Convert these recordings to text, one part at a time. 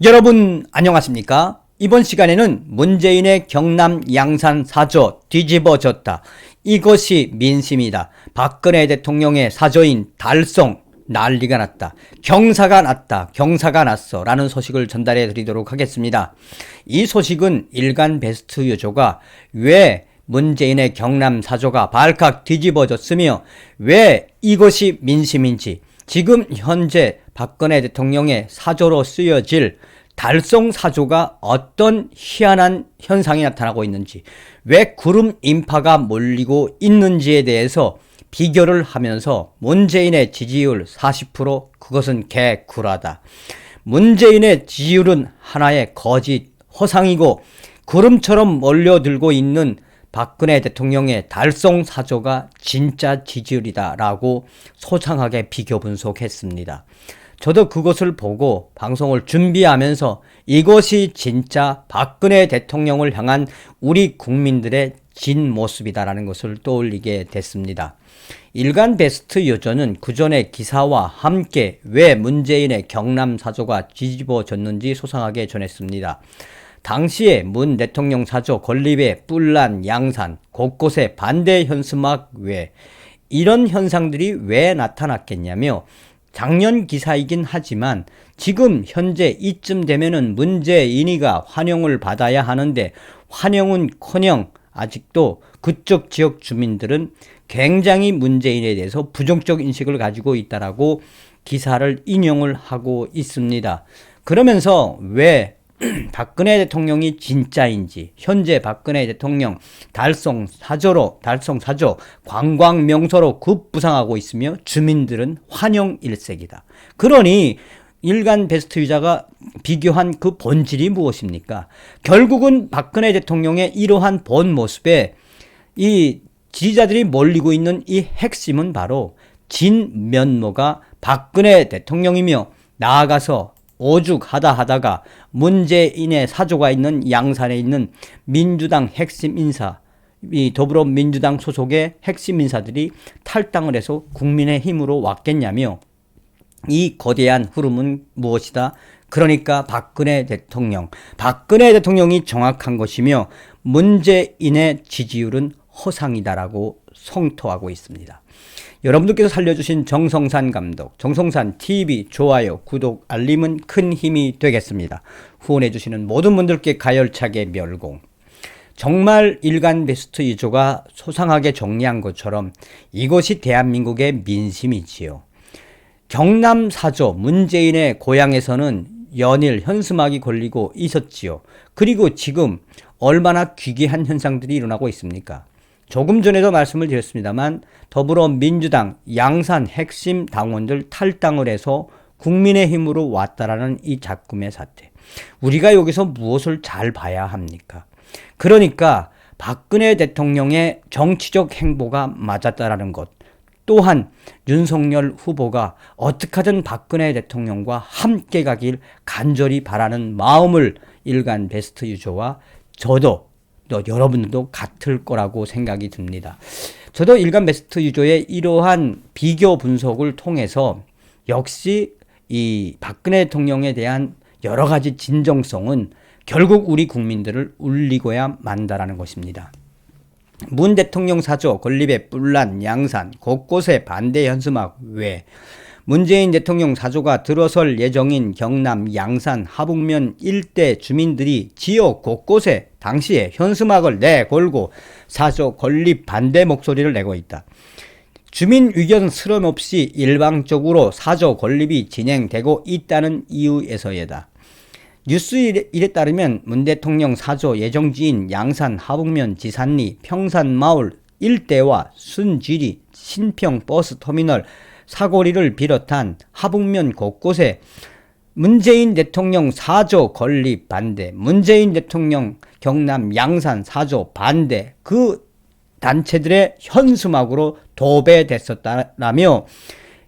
여러분 안녕하십니까? 이번 시간에는 문재인의 경남 양산 사저 뒤집어졌다. 이것이 민심이다. 박근혜 대통령의 사저인 달성 난리가 났다. 경사가 났다. 경사가 났어. 라는 소식을 전달해 드리도록 하겠습니다. 이 소식은 일간 베스트 유조가 왜 문재인의 경남 사저가 발칵 뒤집어졌으며 왜 이것이 민심인지, 지금 현재 박근혜 대통령의 사저로 쓰여질 달성 사조가 어떤 희한한 현상이 나타나고 있는지, 왜 구름 인파가 몰리고 있는지에 대해서 비교를 하면서 문재인의 지지율 40%, 그것은 개구라다. 문재인의 지지율은 하나의 거짓 허상이고 구름처럼 몰려들고 있는 박근혜 대통령의 달성 사조가 진짜 지지율이다 라고 소상하게 비교 분석했습니다. 저도 그것을 보고 방송을 준비하면서 이것이 진짜 박근혜 대통령을 향한 우리 국민들의 진 모습이다라는 것을 떠올리게 됐습니다. 일간 베스트 여전은 그전의 기사와 함께 왜 문재인의 경남 사조가 뒤집어졌는지 소상하게 전했습니다. 당시에 문 대통령 사저 건립에 뿔난 양산, 곳곳에 반대 현수막 외 이런 현상들이 왜 나타났겠냐며, 작년 기사이긴 하지만 지금 현재 이쯤 되면은 문재인이가 환영을 받아야 하는데 환영은커녕 아직도 그쪽 지역 주민들은 굉장히 문재인에 대해서 부정적 인식을 가지고 있다라고 기사를 인용을 하고 있습니다. 그러면서 왜 박근혜 대통령이 진짜인지, 현재 박근혜 대통령 달성 사저 관광 명소로 급부상하고 있으며 주민들은 환영 일색이다. 그러니 일간 베스트 유자가 비교한 그 본질이 무엇입니까? 결국은 박근혜 대통령의 이러한 본 모습에 이 지지자들이 몰리고 있는 이 핵심은 바로 진면모가 박근혜 대통령이며, 나아가서 오죽하다 하다가 문재인의 사조가 있는 양산에 있는 민주당 핵심 인사, 이 더불어민주당 소속의 핵심 인사들이 탈당을 해서 국민의힘으로 왔겠냐며, 이 거대한 흐름은 무엇이다? 그러니까 박근혜 대통령이 정확한 것이며 문재인의 지지율은 허상이다라고 성토하고 있습니다. 여러분들께서 살려주신 정성산 감독, 정성산 TV 좋아요, 구독, 알림은 큰 힘이 되겠습니다. 후원해주시는 모든 분들께 가열차게 멸공. 정말 일간 베스트 2조가 소상하게 정리한 것처럼 이것이 대한민국의 민심이지요. 경남 사저 문재인의 고향에서는 연일 현수막이 걸리고 있었지요. 그리고 지금 얼마나 귀기한 현상들이 일어나고 있습니까? 조금 전에도 말씀을 드렸습니다만 더불어민주당 양산 핵심 당원들 탈당을 해서 국민의힘으로 왔다라는 이 작금의 사태. 우리가 여기서 무엇을 잘 봐야 합니까? 그러니까 박근혜 대통령의 정치적 행보가 맞았다라는 것. 또한 윤석열 후보가 어떻게 하든 박근혜 대통령과 함께 가길 간절히 바라는 마음을 일간 베스트 유저와 저도 또 여러분들도 같을 거라고 생각이 듭니다. 저도 일간 베스트 유저의 이러한 비교 분석을 통해서 역시 이 박근혜 대통령에 대한 여러 가지 진정성은 결국 우리 국민들을 울리고야 만다라는 것입니다. 문 대통령 사저 건립에 뿔난 양산, 곳곳에 반대 현수막 외 문재인 대통령 사저가 들어설 예정인 경남 양산 하북면 일대 주민들이 지역 곳곳에 당시에 현수막을 내걸고 사저 건립 반대 목소리를 내고 있다. 주민 의견 스럼 없이 일방적으로 사저 건립이 진행되고 있다는 이유에서이다. 뉴스일에 따르면 문 대통령 사저 예정지인 양산 하북면 지산리 평산마을 일대와 순지리 신평 버스터미널 사거리를 비롯한 하북면 곳곳에 문재인 대통령 사저 건립 반대, 문재인 대통령 경남 양산 사저 반대, 그 단체들의 현수막으로 도배됐었다라며,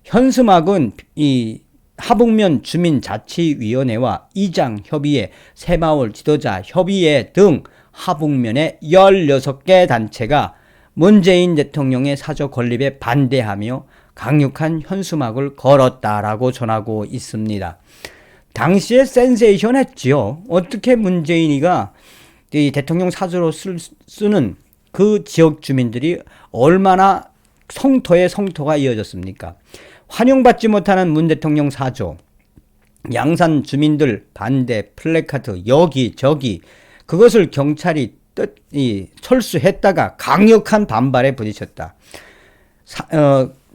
현수막은 이 하북면 주민자치위원회와 이장협의회, 새마을 지도자 협의회 등 하북면의 16개 단체가 문재인 대통령의 사저 건립에 반대하며 강력한 현수막을 걸었다라고 전하고 있습니다. 당시에 센세이션했지요. 어떻게 문재인이가 이 대통령 사저로 쓰는 그 지역 주민들이 얼마나 성토에 성토가 이어졌습니까? 환영받지 못하는 문 대통령 사저, 양산 주민들 반대 플래카드 여기저기, 그것을 경찰이 철수했다가 강력한 반발에 부딪혔다.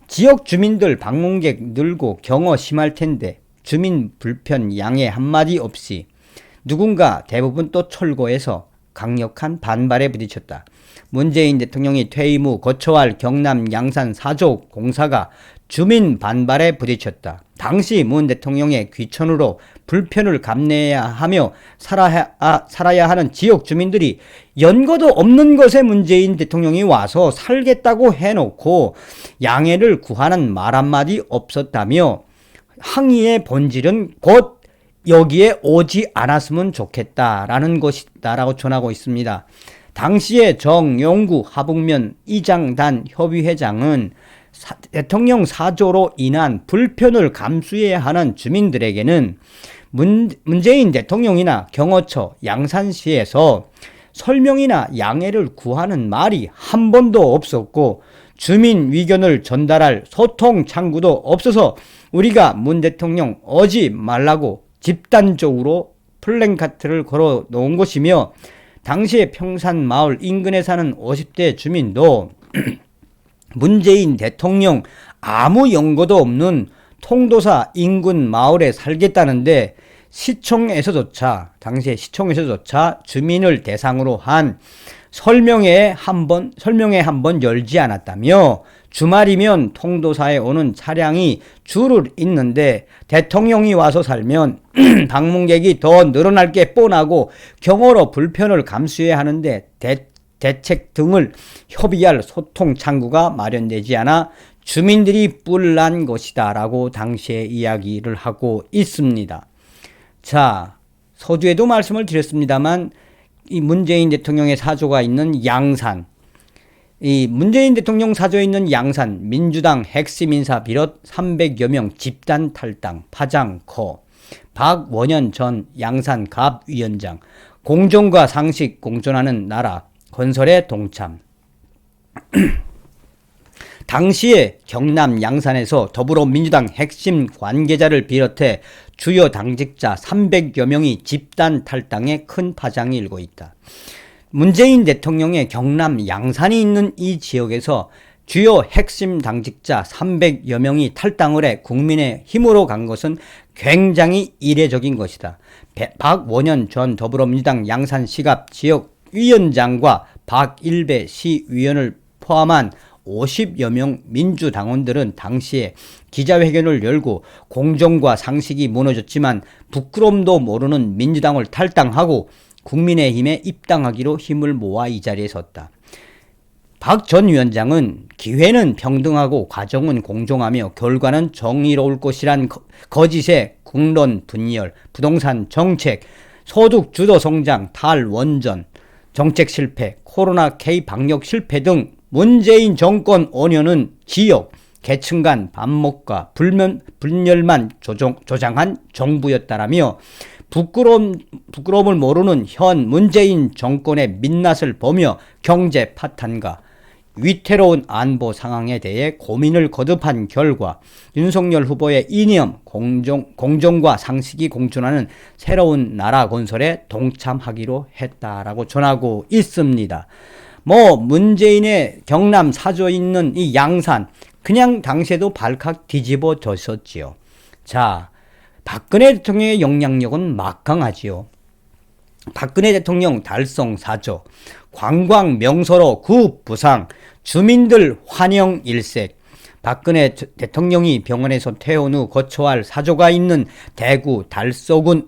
지역 주민들 방문객 늘고 경어 심할 텐데 주민 불편 양해 한마디 없이 누군가 대부분 또 철거해서 강력한 반발에 부딪혔다. 문재인 대통령이 퇴임 후 거쳐야 할 경남 양산 4조 공사가 주민 반발에 부딪혔다. 당시 문 대통령의 귀천으로 불편을 감내해야 하며 살아야 하는 지역 주민들이 연고도 없는 것에 문재인 대통령이 와서 살겠다고 해놓고 양해를 구하는 말 한마디 없었다며 항의의 본질은 곧 여기에 오지 않았으면 좋겠다라는 것이다라고 전하고 있습니다. 당시에 정용구 하북면 이장단 협의회장은 대통령 사조로 인한 불편을 감수해야 하는 주민들에게는 문재인 대통령이나 경호처 양산시에서 설명이나 양해를 구하는 말이 한 번도 없었고 주민 의견을 전달할 소통 창구도 없어서 우리가 문 대통령 오지 말라고 집단적으로 플랜카드를 걸어 놓은 것이며, 당시에 평산 마을 인근에 사는 50대 주민도 문재인 대통령 아무 연고도 없는 통도사 인근 마을에 살겠다는데 당시에 시청에서조차 주민을 대상으로 한 설명회 한 번 열지 않았다며, 주말이면 통도사에 오는 차량이 줄을 잇는데 대통령이 와서 살면 방문객이 더 늘어날 게 뻔하고 경호로 불편을 감수해야 하는데 대책 등을 협의할 소통 창구가 마련되지 않아 주민들이 뿔난 것이다 라고 당시에 이야기를 하고 있습니다. 자, 서두에도 말씀을 드렸습니다만 이 문재인 대통령의 사조가 있는 양산, 이 문재인 대통령 사조에 있는 양산, 민주당 핵심 인사 비롯 300여 명 집단 탈당, 파장 커, 박원현 전 양산 갑위원장, 공정과 상식 공존하는 나라 건설에 동참. 당시에 경남 양산에서 더불어민주당 핵심 관계자를 비롯해 주요 당직자 300여 명이 집단 탈당에 큰 파장이 일고 있다. 문재인 대통령의 경남 양산이 있는 이 지역에서 주요 핵심 당직자 300여 명이 탈당을 해 국민의 힘으로 간 것은 굉장히 이례적인 것이다. 박원현 전 더불어민주당 양산시갑 지역위원장과 박일배 시의원을 포함한 50여 명 민주당원들은 당시에 기자회견을 열고 공정과 상식이 무너졌지만 부끄럼도 모르는 민주당을 탈당하고 국민의힘에 입당하기로 힘을 모아 이 자리에 섰다. 박 전 위원장은 기회는 평등하고 과정은 공정하며 결과는 정의로울 것이란 거짓에 국론 분열, 부동산 정책, 소득 주도 성장, 탈원전 정책 실패, 코로나 K 방역 실패 등 문재인 정권 5년은 지역, 계층 간 반목과 분열만 조장한 정부였다라며 부끄러움을 모르는 현 문재인 정권의 민낯을 보며 경제 파탄과 위태로운 안보 상황에 대해 고민을 거듭한 결과 윤석열 후보의 이념, 공정과 상식이 공존하는 새로운 나라 건설에 동참하기로 했다라고 전하고 있습니다. 문재인의 경남 사조에 있는 이 양산, 그냥 당시에도 발칵 뒤집어졌었지요. 자, 박근혜 대통령의 영향력은 막강하지요. 박근혜 대통령 달성 사저, 관광 명소로 구 부상, 주민들 환영 일색. 박근혜 대통령이 병원에서 퇴원 후 거쳐야 할 사조가 있는 대구 달성군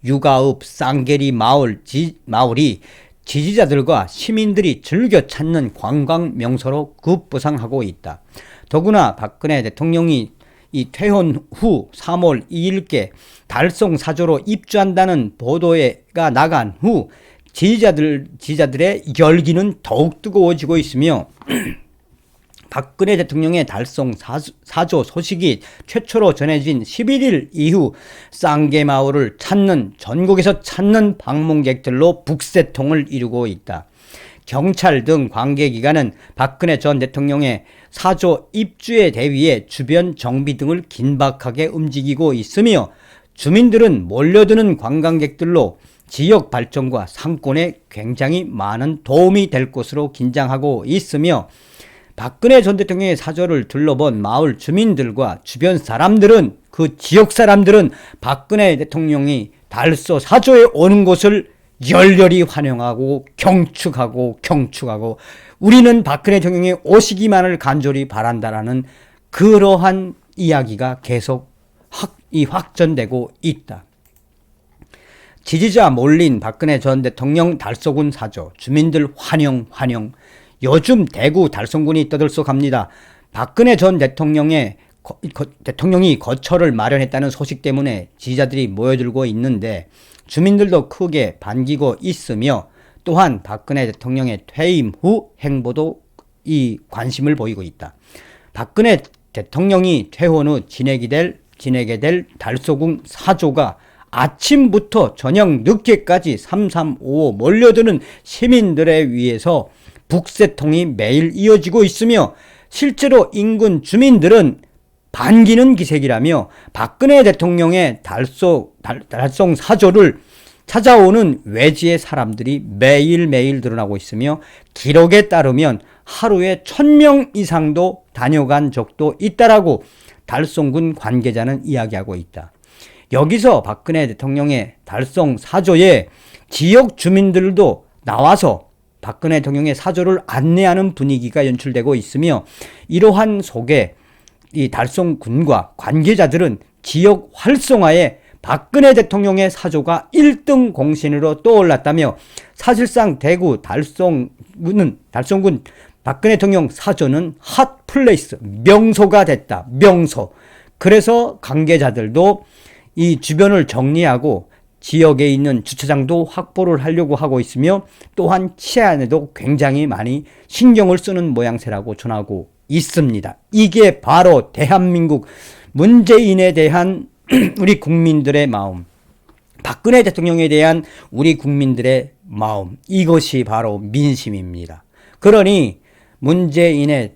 유가읍 쌍계리 마을이 지지자들과 시민들이 즐겨 찾는 관광 명소로 급부상하고 있다. 더구나 박근혜 대통령이 이 퇴원 후 3월 2일께 달성 사조로 입주한다는 보도가 나간 후 지지자들의 열기는 더욱 뜨거워지고 있으며 박근혜 대통령의 달성 사조 소식이 최초로 전해진 11일 이후 쌍계마을을 찾는 전국에서 찾는 방문객들로 북새통을 이루고 있다. 경찰 등 관계기관은 박근혜 전 대통령의 사조 입주에 대비해 주변 정비 등을 긴박하게 움직이고 있으며 주민들은 몰려드는 관광객들로 지역 발전과 상권에 굉장히 많은 도움이 될 것으로 긴장하고 있으며 박근혜 전 대통령의 사저를 둘러본 마을 주민들과 주변 사람들은 그 지역 사람들은 박근혜 대통령이 달서 사저에 오는 것을 열렬히 환영하고 경축하고 우리는 박근혜 대통령이 오시기만을 간절히 바란다라는 그러한 이야기가 계속 확전되고 있다. 지지자 몰린 박근혜 전 대통령 달서군 사저, 주민들 환영. 요즘 대구 달성군이 떠들썩합니다. 박근혜 전 대통령이 거처를 마련했다는 소식 때문에 지지자들이 모여들고 있는데 주민들도 크게 반기고 있으며 또한 박근혜 대통령의 퇴임 후 행보도 이 관심을 보이고 있다. 박근혜 대통령이 퇴원 후 지내게 될 달서군 사조가 아침부터 저녁 늦게까지 3355 몰려드는 시민들에 의해서 북새통이 매일 이어지고 있으며 실제로 인근 주민들은 반기는 기색이라며 박근혜 대통령의 달성 사조를 찾아오는 외지의 사람들이 매일매일 늘어나고 있으며 기록에 따르면 하루에 1000명 이상도 다녀간 적도 있다라고 달성군 관계자는 이야기하고 있다. 여기서 박근혜 대통령의 달성 사조에 지역 주민들도 나와서 박근혜 대통령의 사조를 안내하는 분위기가 연출되고 있으며 이러한 속에 이 달성군과 관계자들은 지역 활성화에 박근혜 대통령의 사조가 1등 공신으로 떠올랐다며 사실상 대구 달성군 박근혜 대통령 사조는 핫플레이스, 명소가 됐다. 명소. 그래서 관계자들도 이 주변을 정리하고 지역에 있는 주차장도 확보를 하려고 하고 있으며 또한 치안에도 굉장히 많이 신경을 쓰는 모양새라고 전하고 있습니다. 이게 바로 대한민국 문재인에 대한 우리 국민들의 마음, 박근혜 대통령에 대한 우리 국민들의 마음, 이것이 바로 민심입니다. 그러니 문재인의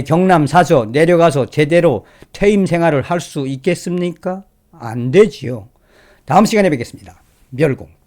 경남 사저 내려가서 제대로 퇴임 생활을 할 수 있겠습니까? 안 되지요. 다음 시간에 뵙겠습니다. 멸공.